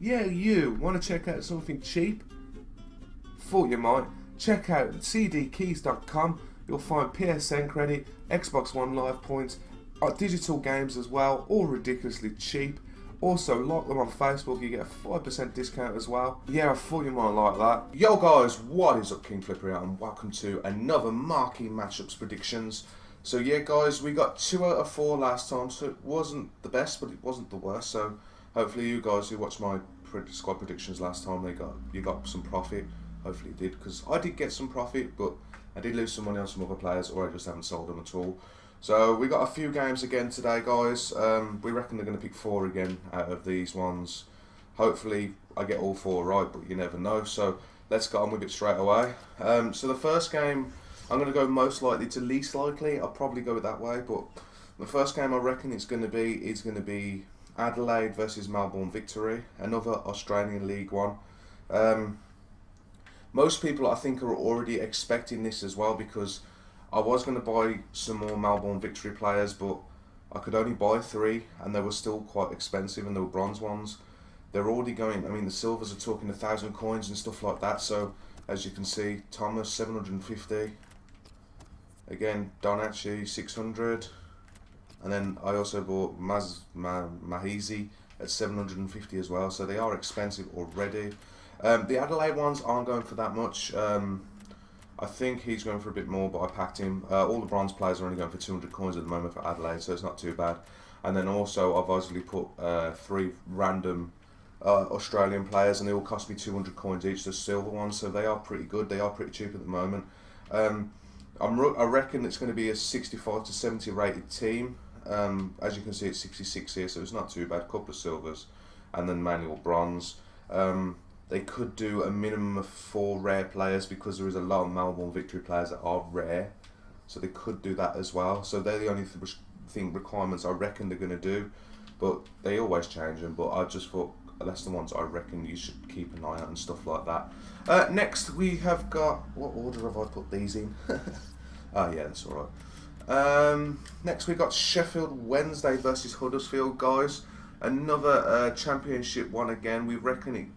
Yeah, you want to check out something cheap? Thought you might. Check out cdkeys.com. You'll find PSN credit, Xbox One Live points, digital games as well, all ridiculously cheap. Also, like them on Facebook, you get a 5% discount as well. Yeah, I thought you might like that. Yo guys, what is up? Kingflipper here, and welcome to another Marquee matchups predictions. So yeah guys, we got 2 out of 4 last time, so it wasn't the best, but it wasn't the worst. So hopefully you guys who watched my squad predictions last time, you got some profit. Hopefully you did, because I did get some profit, but I did lose some money on some other players, or I just haven't sold them at all. So we got a few games again today, guys. We reckon they're going to pick 4 again out of these ones. Hopefully I get all 4 right, but you never know. So let's get on with it straight away. So the first game, I'm going to go most likely to least likely. I'll probably go that way, but the first game I reckon is going to be Adelaide versus Melbourne Victory, another Australian League one. Most people I think are already expecting this as well, because I was going to buy some more Melbourne Victory players, but I could only buy 3 and they were still quite expensive, and they were bronze ones. They're already going, I mean the silvers are talking 1,000 coins and stuff like that. So as you can see, Thomas 750, again Donachi 600, and then I also bought Mahizi at 750 as well. So they are expensive already. The Adelaide ones aren't going for that much. I think he's going for a bit more, but I packed him. All the bronze players are only going for 200 coins at the moment for Adelaide, so it's not too bad. And then also I've obviously put 3 random Australian players, and they all cost me 200 coins each, the silver ones, so they are pretty good. They are pretty cheap at the moment. I reckon it's going to be a 65 to 70 rated team. As you can see, it's 66 here, so it's not too bad. A couple of silvers, and then manual bronze. They could do a minimum of 4 rare players, because there is a lot of Melbourne Victory players that are rare, so they could do that as well. So they're the only requirements I reckon they're going to do, but they always change them. But I just thought that's the ones I reckon you should keep an eye on and stuff like that. Next we have got, what order have I put these in? Oh yeah, that's alright. Next we got Sheffield Wednesday versus Huddersfield, guys. Another championship one again. We reckon it.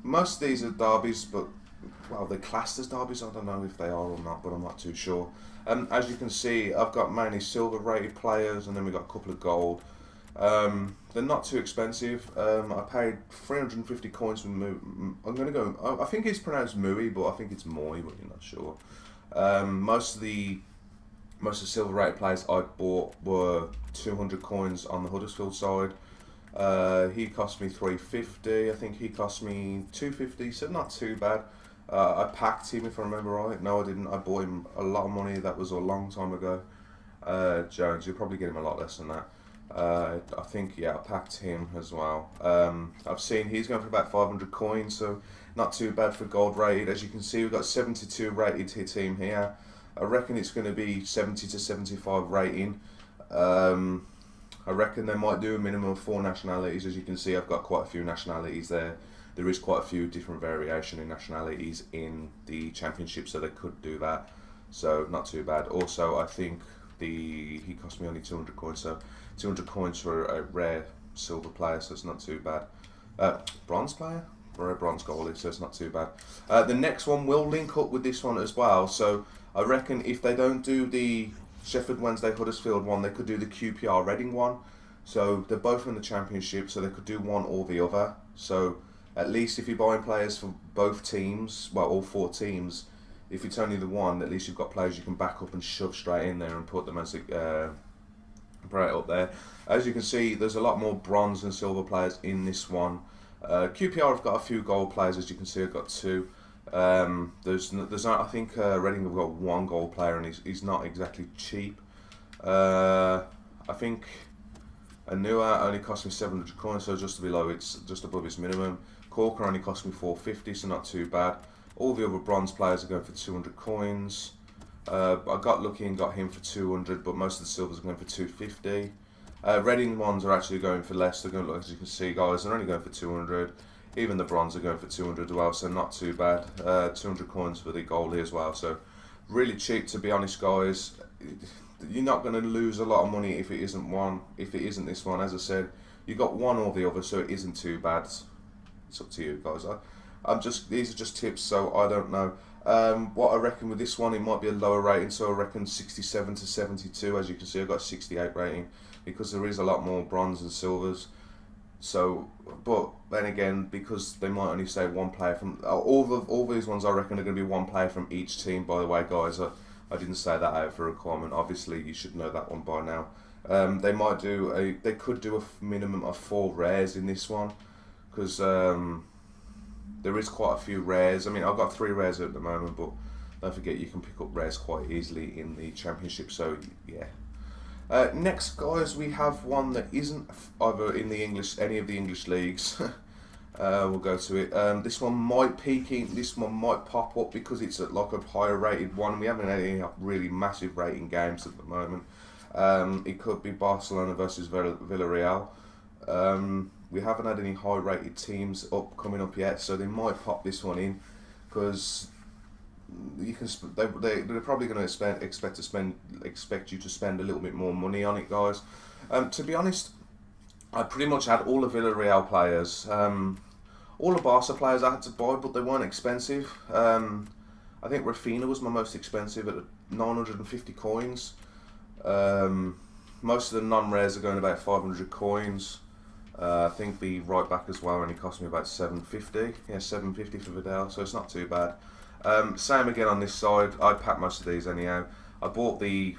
Most of these are derbies, but well, they're classed as derbies. I don't know if they are or not, but I'm not too sure. As you can see, I've got mainly silver rated players, and then we've got a couple of gold. They're not too expensive. I paid 350 coins from I'm going to go, I think it's pronounced Mui, but I think it's Moi, but you're not sure. Most of the silver rated players I bought were 200 coins on the Huddersfield side. He cost me 350. I think he cost me 250, so not too bad. I packed him, if I remember right. No, I didn't. I bought him a lot of money. That was a long time ago. Jones, you'll probably get him a lot less than that. I think, yeah, I packed him as well. I've seen he's going for about 500 coins, so not too bad for gold rated. As you can see, we've got 72 rated team here. I reckon it's going to be 70 to 75 rating. I reckon they might do a minimum of 4 nationalities. As you can see, I've got quite a few nationalities there. There is quite a few different variation in nationalities in the championship, so they could do that. So not too bad. Also, I think he cost me only 200 coins, so 200 coins for a rare silver player, so it's not too bad. Bronze player? Or a bronze goalie, so it's not too bad. The next one will link up with this one as well, so I reckon if they don't do the Sheffield Wednesday Huddersfield one, they could do the QPR Reading one. So they're both in the championship, so they could do one or the other. So at least if you're buying players for both teams, well, all 4 teams, if it's only the one, at least you've got players you can back up and shove straight in there and put them as right up there. As you can see, there's a lot more bronze and silver players in this one. QPR have got a few gold players, as you can see. I've got 2. There's not, I think Reading have got 1 gold player, and he's not exactly cheap. I think Anua only cost me 700 coins, so just below, it's just above his minimum. Corker only cost me 450, so not too bad. All the other bronze players are going for 200 coins. I got lucky and got him for 200, but most of the silvers are going for 250. Reading ones are actually going for less. They're going, as you can see, guys, they're only going for 200. Even the bronze are going for 200 as well, so not too bad. 200 coins for the goalie as well, so really cheap, to be honest, guys. You're not going to lose a lot of money if it isn't this one. As I said, you got one or the other, so it isn't too bad. it's up to you guys. These are just tips, so I don't know. What I reckon with this one, it might be a lower rating, so I reckon 67 to 72. As you can see, I've got a 68 rating because there is a lot more bronze and silvers. So, but then again, because they might only say one player from all these ones, I reckon are going to be one player from each team. By the way, guys, I didn't say that out for a requirement. Obviously, you should know that one by now. They could do a minimum of 4 rares in this one, because there is quite a few rares. I mean, I've got 3 rares at the moment, but don't forget you can pick up rares quite easily in the championship. So yeah. Next, guys, we have one that isn't either in any of the English leagues. We'll go to it. This one might this one might pop up because it's like a higher rated one. We haven't had any really massive rating games at the moment. It could be Barcelona versus Villarreal. We haven't had any high rated teams coming up yet, so they might pop this one in because they're probably going to expect you to spend a little bit more money on it, guys. To be honest, I pretty much had all the Villarreal players, all the Barca players I had to buy, but they weren't expensive. I think Rafinha was my most expensive at 950 coins. Most of the non-rares are going about 500 coins. I think the right back as well only cost me about 750. Yeah, 750 for Vidal, so it's not too bad. Same again on this side. I packed most of these anyhow. I bought the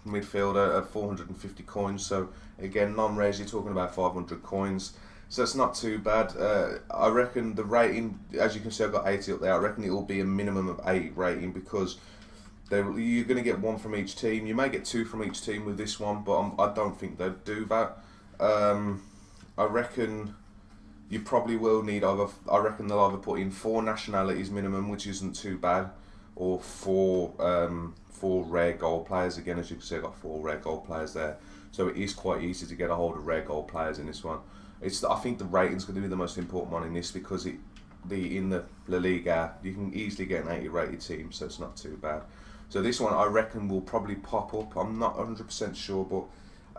midfielder at 450 coins, so again, non-rares, you're talking about 500 coins, so it's not too bad. I reckon the rating, as you can see, I've got 80 up there. I reckon it will be a minimum of 80 rating because you're going to get 1 from each team. You may get 2 from each team with this one, but I don't think they'd do that. I reckon you probably will need I reckon they'll either put in 4 nationalities minimum, which isn't too bad, or 4 rare gold players. Again, as you can see, I've got 4 rare gold players there, so it is quite easy to get a hold of rare gold players in this one. I think the rating's going to be the most important one in this because in the La Liga you can easily get an 80 rated team, so it's not too bad. So this one I reckon will probably pop up. I'm not 100% sure, but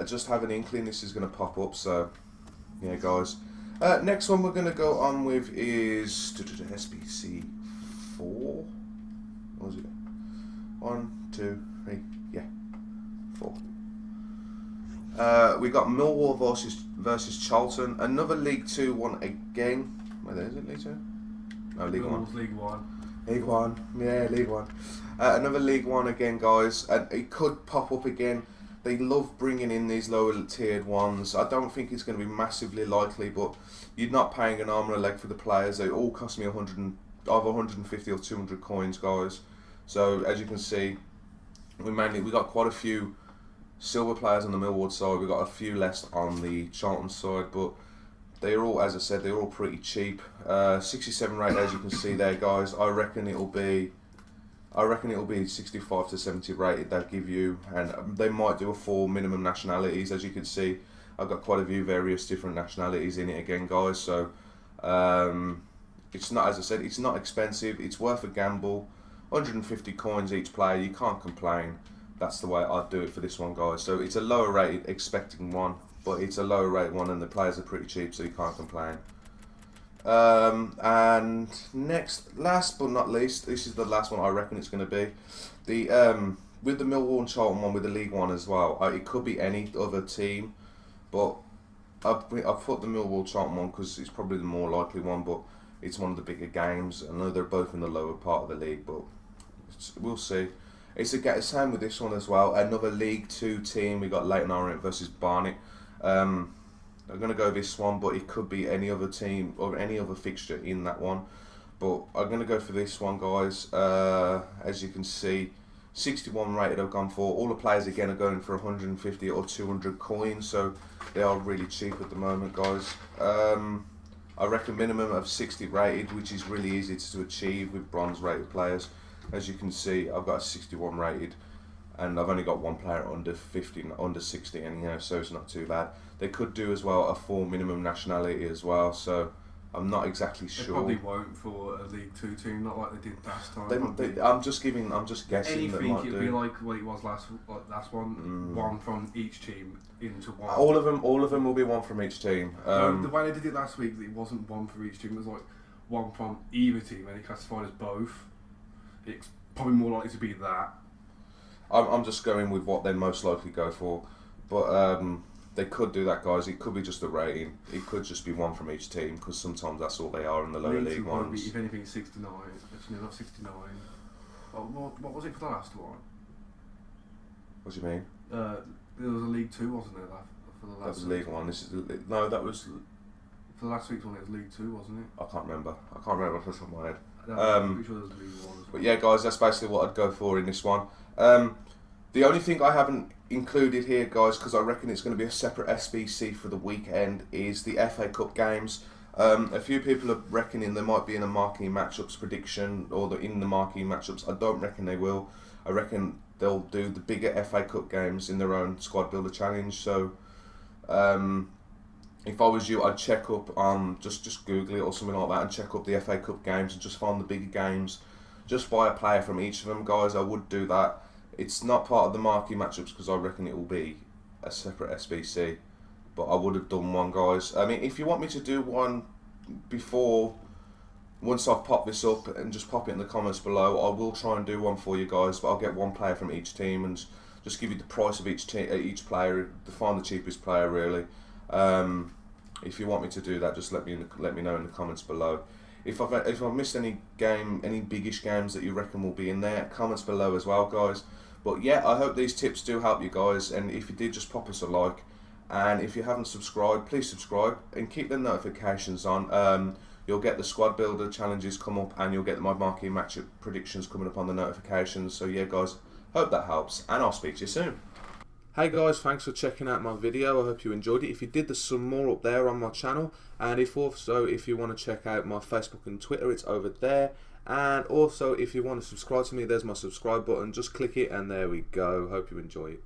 I just have an inkling this is going to pop up. So yeah, guys. Next one we're going to go on with is SBC 4. What was it? 1, 2, 3, yeah, 4. We got Millwall versus Charlton. Another League 2 one again. Wait, is it League 2? No, League 1. League 1. League 1, yeah, League 1. Another League 1 again, guys, and it could pop up again. They love bringing in these lower tiered ones. I don't think it's going to be massively likely, but you're not paying an arm and a leg for the players. They all cost me either 150 or 200 coins, guys. So as you can see, we got quite a few silver players on the Millwall side. We got a few less on the Charlton side, but they're all, as I said, they're all pretty cheap. 67 rate, as you can see there, guys. I reckon it'll be 65 to 70 rated they'll give you, and they might do a 4 minimum nationalities. As you can see, I've got quite a few various different nationalities in it again, guys. So it's not, as I said, it's not expensive. It's worth a gamble. 150 coins each player, you can't complain. That's the way I'd do it for this one, guys. So it's a lower rated expecting one, but it's a lower rate one, and the players are pretty cheap, so you can't complain. And next, last but not least, this is the last one I reckon it's going to be. With the Millwall and Charlton one, with the League 1 as well, it could be any other team, but I've put the Millwall Charlton one because it's probably the more likely one, but it's one of the bigger games. I know they're both in the lower part of the league, but we'll see. It's the same with this one as well. Another League 2 team. We got Leyton Orient versus Barnet. I'm going to go this one, but it could be any other team or any other fixture in that one. But I'm going to go for this one, guys. As you can see, 61 rated I've gone for. All the players again are going for 150 or 200 coins, so they are really cheap at the moment, guys. I reckon minimum of 60 rated, which is really easy to achieve with bronze rated players. As you can see, I've got a 61 rated, and I've only got one player under 50, under 60 anyhow, so it's not too bad. They could do as well a 4 minimum nationality as well, so I'm not exactly They sure. probably won't for a League Two team, not like they did last time. I'm just guessing. Anything it'll be like what it was last one. One from each team into one. All of them will be one from each team. No, the way they did it last week, it wasn't one for each team. It was like one from either team, and it classified as both. It's probably more likely to be that. I'm just going with what they most likely go for, but they could do that, guys. It could be just a rating. It could just be one from each team, because sometimes that's all they are in the lower league ones. If anything, 69. Actually, not 69. What was it for the last one? What do you mean? There was a League Two, wasn't there? For the last. That was League One. No, that was. For the last week's one, it was League Two, wasn't it? I can't remember off the top of my head. I'm pretty sure there was League One as well. But yeah, guys, that's basically what I'd go for in this one. The only thing I haven't included here, guys, because I reckon it's going to be a separate SBC for the weekend, is the FA Cup games. A few people are reckoning they might be in a Marquee matchups prediction, or in the Marquee matchups. I don't reckon they will. I reckon they'll do the bigger FA Cup games in their own squad builder challenge. So, if I was you, I'd check up just Google it or something like that, and check up the FA Cup games and just find the bigger games. Just buy a player from each of them, guys. I would do that. It's not part of the Marquee matchups because I reckon it will be a separate SBC. But I would have done one, guys. I mean, if you want me to do one once I've popped this up, and just pop it in the comments below, I will try and do one for you guys. But I'll get one player from each team and just give you the price of each player, to find the cheapest player, really. If you want me to do that, just let me know in the comments below. If I've missed any biggish games that you reckon will be in there, comments below as well, guys. But yeah, I hope these tips do help you guys, and if you did, just pop us a like. And if you haven't subscribed, please subscribe and keep the notifications on. You'll get the squad builder challenges come up, and you'll get my Marquee matchup predictions coming up on the notifications. So yeah, guys, hope that helps, and I'll speak to you soon. Hey guys, thanks for checking out my video. I hope you enjoyed it. If you did, there's some more up there on my channel, and if you want to check out my Facebook and Twitter, it's over there. And also, if you want to subscribe to me, there's my subscribe button. Just click it, and there we go. Hope you enjoy it.